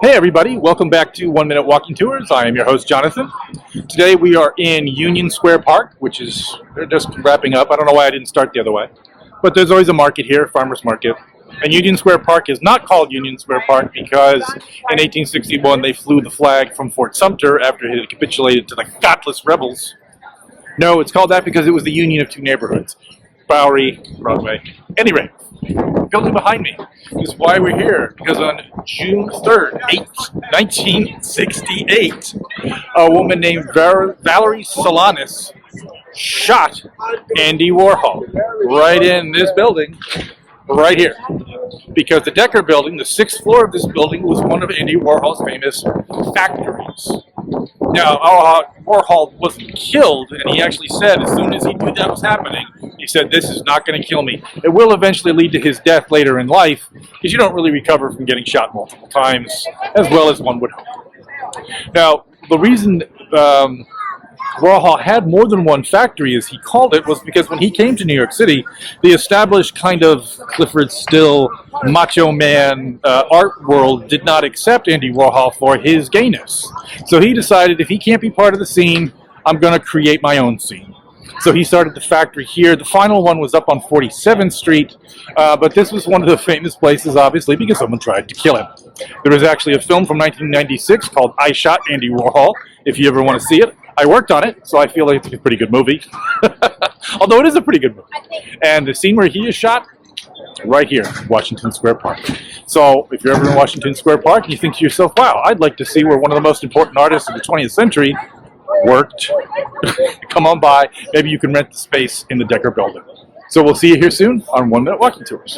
Hey everybody, welcome back to 1 Minute Walking Tours. I am your host Jonathan. Today we are in Union Square Park, which is, they're just wrapping up. I don't know why I didn't start the other way. But there's always a market here, farmer's market. And Union Square Park is not called Union Square Park because in 1861 they flew the flag from Fort Sumter after it had capitulated to the godless rebels. No, it's called that because it was the union of two neighborhoods, Bowery, Broadway. Anyway, the building behind me is why we're here, because on June 3rd, 1968, a woman named Valerie Solanas shot Andy Warhol right in this building, right here. Because the Decker building, the sixth floor of this building, was one of Andy Warhol's famous factories. Now, Warhol wasn't killed, and he actually said as soon as he knew that was happening, he said, "This is not going to kill me." It will eventually lead to his death later in life, because you don't really recover from getting shot multiple times, as well as one would hope. Now, the reason Warhol had more than one factory, as he called it, was because when he came to New York City, the established kind of Clifford Still, macho man art world did not accept Andy Warhol for his gayness. So he decided, if he can't be part of the scene, I'm going to create my own scene. So he started the factory here. The final one was up on 47th Street, but this was one of the famous places, obviously, because someone tried to kill him. There was actually a film from 1996 called I Shot Andy Warhol, if you ever want to see it. I worked on it, so I feel like it's a pretty good movie. Although it is a pretty good movie. And the scene where he is shot, right here, Washington Square Park. So if you're ever in Washington Square Park and you think to yourself, wow, I'd like to see where one of the most important artists of the 20th century worked, come on by. Maybe you can rent the space in the Decker building. So we'll see you here soon on 1 Minute Walking Tours.